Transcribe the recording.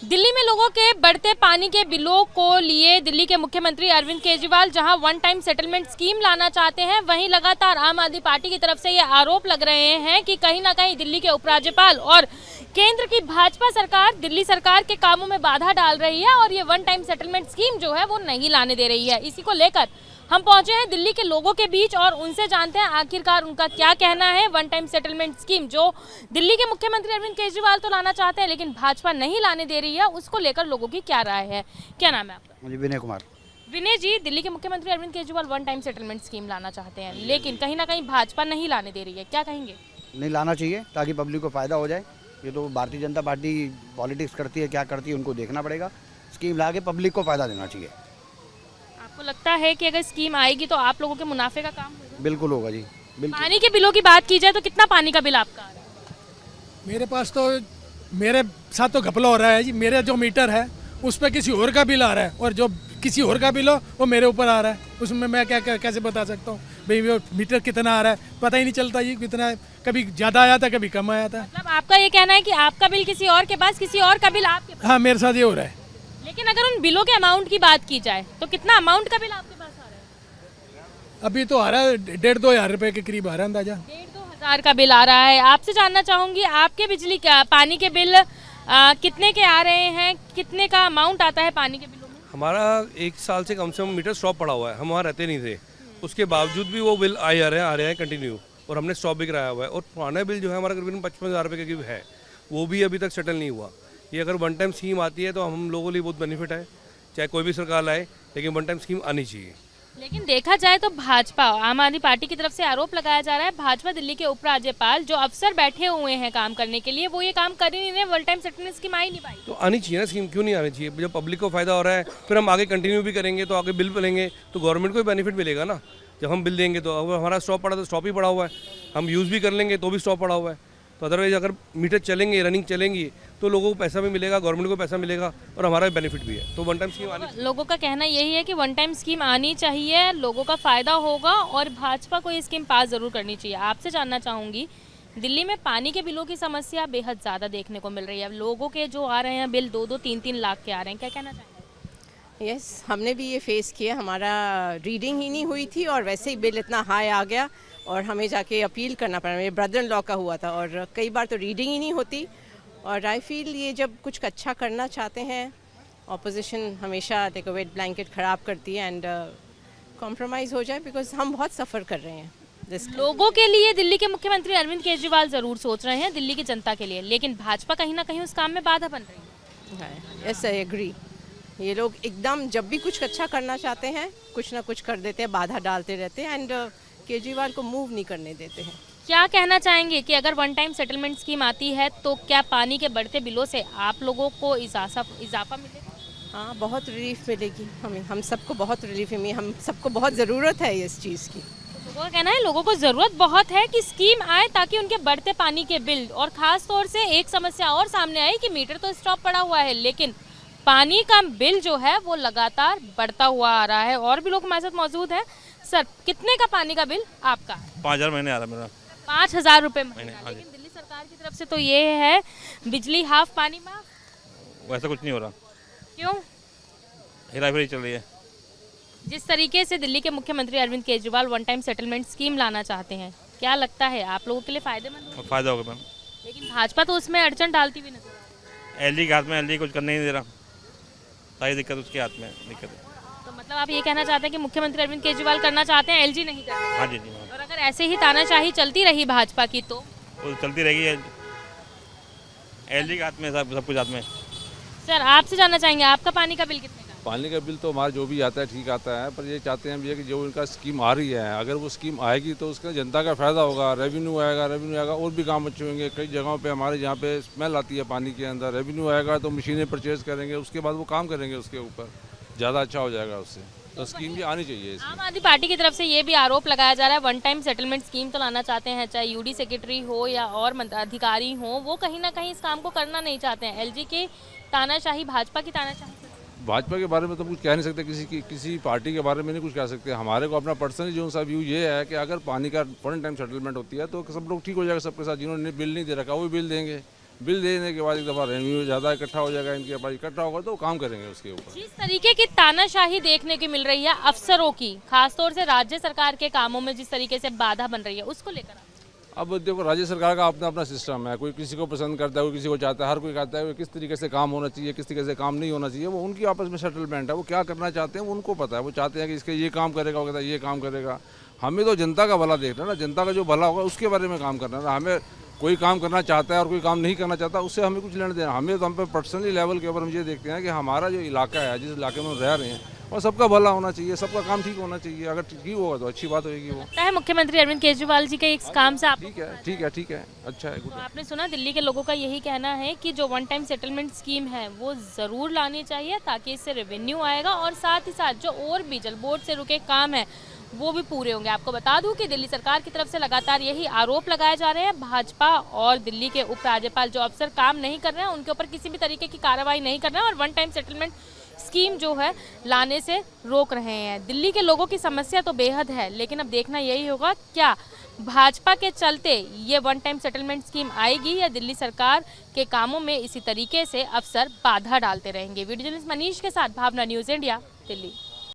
दिल्ली में लोगों के बढ़ते पानी के बिलों को लिए दिल्ली के मुख्यमंत्री अरविंद केजरीवाल जहां वन टाइम सेटलमेंट स्कीम लाना चाहते हैं, वहीं लगातार आम आदमी पार्टी की तरफ से ये आरोप लग रहे हैं कि कहीं ना कहीं दिल्ली के उपराज्यपाल और केंद्र की भाजपा सरकार दिल्ली सरकार के कामों में बाधा डाल रही है और ये वन टाइम सेटलमेंट स्कीम जो है वो नहीं लाने दे रही है। इसी को लेकर हम पहुंचे हैं दिल्ली के लोगों के बीच और उनसे जानते हैं आखिरकार उनका क्या कहना है। वन टाइम सेटलमेंट स्कीम जो दिल्ली के मुख्यमंत्री अरविंद केजरीवाल तो लाना चाहते हैं लेकिन भाजपा नहीं लाने दे रही है, उसको लेकर लोगों की क्या राय है। क्या नाम है आपका? मुझे विनय कुमार। विनय जी, दिल्ली के मुख्यमंत्री Arvind Kejriwal one time settlement scheme लाना चाहते हैं लेकिन कहीं ना कहीं भाजपा नहीं लाने दे रही है, क्या कहेंगे? नहीं लाना चाहिए ताकि पब्लिक को फ़ायदा हो जाए। ये तो भारतीय जनता पार्टी पॉलिटिक्स करती है, क्या करती है उनको देखना पड़ेगा। स्कीम ला के पब्लिक को फ़ायदा देना चाहिए। आपको लगता है कि अगर स्कीम आएगी तो आप लोगों के मुनाफे का काम होगा? बिल्कुल होगा जी, बिल्कुल। पानी के बिलों की बात की जाए तो कितना पानी का बिल आपका आ रहा है? मेरे पास तो मेरे साथ तो घपला हो रहा है जी। मेरा जो मीटर है उस पर किसी और का बिल आ रहा है और जो किसी और का बिल हो वो मेरे ऊपर आ रहा है। उसमें मैं कैसे बता सकता हूँ भाई वो मीटर कितना आ रहा है? पता ही नहीं चलता जी कितना, कभी ज़्यादा आया था कभी कम आया था। मतलब आपका ये कहना है कि आपका बिल किसी और के पास, किसी और का बिल आपके पास? हाँ, मेरे साथ ये हो रहा है। लेकिन अगर उन बिलों के अमाउंट की बात की जाए तो कितना अमाउंट का बिल आपके पास आ रहा है? अभी तो आ रहा है 1,500-2 हज़ार रुपये के करीब आ रहा है अंदाजा। 1,500-2 हज़ार का बिल आ रहा है। आपसे जानना चाहूंगी आपके बिजली का पानी के बिल कितने के आ रहे हैं, कितने का अमाउंट आता है पानी के बिलों में? हमारा 1 साल से कम मीटर स्टॉप पड़ा हुआ है। हम वहाँ रहते नहीं थे, उसके बावजूद भी वो बिल आ रहे हैं कंटिन्यू, और हमने स्टॉप भी कराया हुआ है। और पुराना बिल जो है हमारा करीबन 55,000 रुपये के करीब है, वो भी अभी तक सेटल नहीं हुआ। ये अगर वन टाइम स्कीम आती है तो हम लोगों के लिए बहुत बेनिफिट है, चाहे कोई भी सरकार लाए, लेकिन वन टाइम स्कीम आनी चाहिए। लेकिन देखा जाए तो भाजपा, आम आदमी पार्टी की तरफ से आरोप लगाया जा रहा है भाजपा दिल्ली के उपराज्यपाल जो अफसर बैठे हुए हैं काम करने के लिए, वो ये काम कर ही नहीं रहे। वन टाइम सेटलमेंट स्कीम आई नहीं पाई तो आनी चाहिए ना स्कीम, क्यों नहीं आनी चाहिए? जब पब्लिक को फायदा हो रहा है फिर हम आगे कंटिन्यू भी करेंगे, तो आगे बिल लेंगे तो गवर्नमेंट को भी बेनिफिट मिलेगा ना। जब हम बिल देंगे तो अगर हमारा स्टॉप पड़ा तो स्टॉप ही पड़ा हुआ है, हम यूज़ भी कर लेंगे तो भी स्टॉप पड़ा हुआ है। तो अदरवाइज अगर मीटर चलेंगे, रनिंग चलेंगी, तो लोगों को पैसा भी मिलेगा, गवर्नमेंट को पैसा मिलेगा और हमारा बेनिफिट भी है। तो वन टाइम स्कीम आनी। लोगों का कहना यही है कि वन टाइम स्कीम आनी चाहिए, लोगों का फायदा होगा और भाजपा को ये स्कीम पास जरूर करनी चाहिए। आपसे जानना चाहूंगी, दिल्ली में पानी के बिलों की समस्या बेहद ज़्यादा देखने को मिल रही है। लोगों के जो आ रहे हैं बिल 2-2, 3-3 लाख के आ रहे हैं, क्या कहना चाहेंगे? यस, हमने भी ये फेस किया। हमारा रीडिंग ही नहीं हुई थी और वैसे ही बिल इतना हाई आ गया और हमें जाके अपील करना पड़ा। मेरे ब्रदर इन लॉ का हुआ था और कई बार तो रीडिंग ही नहीं होती। और आई फील ये जब कुछ अच्छा करना चाहते हैं, ऑपोजिशन हमेशा देखो वेट ब्लैंकेट ख़राब करती है एंड कॉम्प्रोमाइज़ हो जाए, बिकॉज हम बहुत सफ़र कर रहे हैं। लोगों के लिए दिल्ली के मुख्यमंत्री अरविंद केजरीवाल ज़रूर सोच रहे हैं, दिल्ली की जनता के लिए, लेकिन भाजपा कहीं ना कहीं उस काम में बाधा बन रही है। Yes, I agree. ये लोग एकदम जब भी कुछ अच्छा करना चाहते हैं कुछ ना कुछ कर देते हैं, बाधा डालते रहते हैं एंड केजरीवाल को मूव नहीं करने देते हैं। क्या कहना चाहेंगे कि अगर वन टाइम सेटलमेंट स्कीम आती है तो क्या पानी के बढ़ते बिलों से आप लोगों को इजाफा मिलेगा? हाँ, बहुत रिलीफ मिलेगी हमें, हम सबको बहुत रिलीफ मिलेगी। हम सबको बहुत ज़रूरत है इस चीज़ की। लोगों का कहना है लोगों को ज़रूरत बहुत है कि स्कीम आए ताकि उनके बढ़ते पानी के बिल, और ख़ास तौर से एक समस्या और सामने आई कि मीटर तो स्टॉप पड़ा हुआ है लेकिन पानी का बिल जो है वो लगातार बढ़ता हुआ आ रहा है। और भी लोग हमारे साथ मौजूद हैं। सर, कितने का पानी का बिल आपका? 5,000 महीने आ रहा है मेरा। 5,000 रुपये महीने। हाँ जी। लेकिन दिल्ली सरकार की तरफ से तो ये है बिजली हाफ पानी माफ। वैसा कुछ नहीं हो रहा, क्यों? हेरा फेरी चल रही है। जिस तरीके से दिल्ली के मुख्यमंत्री Arvind Kejriwal one time settlement scheme लाना चाहते हैं, क्या लगता है आप लोगों के लिए फायदेमंद होगा? फ़ायदा होगा मैम। लेकिन भाजपा तो उसमें अड़चन डालती हुई नजर आ रही है। एलजी के हाथ में, एलजी कुछ करने ही नहीं दे रहा, सारी दिक्कत उसके हाथ में दिक्कत है। तो मतलब आप ये कहना चाहते हैं कि मुख्यमंत्री अरविंद केजरीवाल करना चाहते हैं, एलजी नहीं कर रहा है। हाँ जी मैम, और अगर ऐसे ही तानाशाही चलती रही भाजपा की तो वो चलती रहेगी। एलजी के हाथ में सब कुछ हाथ में। सर, आपसे जानना चाहेंगे आपका पानी का बिल कितने का? पानी का बिल तो हमारा जो भी आता है ठीक आता है, पर ये चाहते हैं भैया कि जो इनका स्कीम आ रही है, अगर वो स्कीम आएगी तो उसका जनता का फ़ायदा होगा, रेवेन्यू आएगा और भी काम अच्छे होंगे। कई जगहों पे हमारे यहाँ पे स्मेल आती है पानी के अंदर, रेवेन्यू आएगा तो मशीनें परचेज़ करेंगे, उसके बाद वो काम करेंगे, उसके ऊपर ज़्यादा अच्छा हो जाएगा उससे। तो स्कीम भी आनी चाहिए। आम आदमी पार्टी की तरफ से ये भी आरोप लगाया जा रहा है वन टाइम सेटलमेंट स्कीम तो लाना चाहते हैं, चाहे यूडी सेक्रेटरी हो या और अधिकारी हो, वो कहीं ना कहीं इस काम को करना नहीं चाहते हैं। एलजी की तानाशाही, भाजपा की तानाशाही। भाजपा के बारे में तो कुछ कह नहीं सकते, किसी पार्टी के बारे में नहीं कुछ कह सकते। हमारे को अपना पर्सनली जो सा व्यू ये है कि अगर पानी का वन टाइम सेटलमेंट होती है तो सब लोग ठीक हो जाएगा सबके साथ। जिन्होंने बिल नहीं दे रखा वो बिल देंगे, बिल देने के बाद एक दफ़ा रेवेन्यू ज़्यादा इकट्ठा हो जाएगा, इनके पास इकट्ठा होगा तो वो काम करेंगे उसके ऊपर। जिस तरीके की तानाशाही देखने की मिल रही है अफसरों की, खासतौर से राज्य सरकार के कामों में जिस तरीके से बाधा बन रही है, उसको लेकर अब देखो राज्य सरकार का अपना अपना सिस्टम है, कोई किसी को पसंद करता है, कोई किसी को चाहता है, हर कोई कहता है किस तरीके से काम होना चाहिए, किस तरीके से काम नहीं होना चाहिए, वो उनकी आपस में सेटलमेंट है। वो क्या करना चाहते हैं वो उनको पता है। वो चाहते हैं कि इसके ये काम करेगा, वो कहता है ये काम करेगा। हमें तो जनता का भला देखना है ना, जनता का जो भला होगा उसके बारे में काम करना है ना। हमें कोई काम करना चाहता है और कोई काम नहीं करना चाहता, उससे हमें कुछ लेना देना। हमें तो हम पे पर्सनली लेवल के ऊपर हम ये देखते हैं कि हमारा जो इलाका है, जिस इलाके में हम रह रहे हैं, और सबका भला होना चाहिए, सबका काम ठीक होना चाहिए। अगर ठीक होगा तो अच्छी बात होगी। वो है मुख्यमंत्री अरविंद केजरीवाल जी के इस काम से आप ठीक है, ठीक है, ठीक है, अच्छा है, गुड तो है। आपने सुना दिल्ली के लोगों का यही कहना है कि जो वन टाइम सेटलमेंट स्कीम है वो ज़रूर लानी चाहिए, ताकि इससे रेवेन्यू आएगा और साथ ही साथ जो और भी जल बोर्ड से रुके काम है वो भी पूरे होंगे। आपको बता दूं कि दिल्ली सरकार की तरफ से लगातार यही आरोप लगाए जा रहे हैं। भाजपा और दिल्ली के उपराज्यपाल जो अफसर काम नहीं कर रहे हैं उनके ऊपर किसी भी तरीके की कार्रवाई नहीं कर रहे हैं और वन टाइम सेटलमेंट स्कीम जो है लाने से रोक रहे हैं। दिल्ली के लोगों की समस्या तो बेहद है, लेकिन अब देखना यही होगा क्या भाजपा के चलते ये वन टाइम सेटलमेंट स्कीम आएगी या दिल्ली सरकार के कामों में इसी तरीके से अफसर बाधा डालते रहेंगे। वीडियो जर्नलिस्ट मनीष के साथ भावना, न्यूज़ इंडिया, दिल्ली।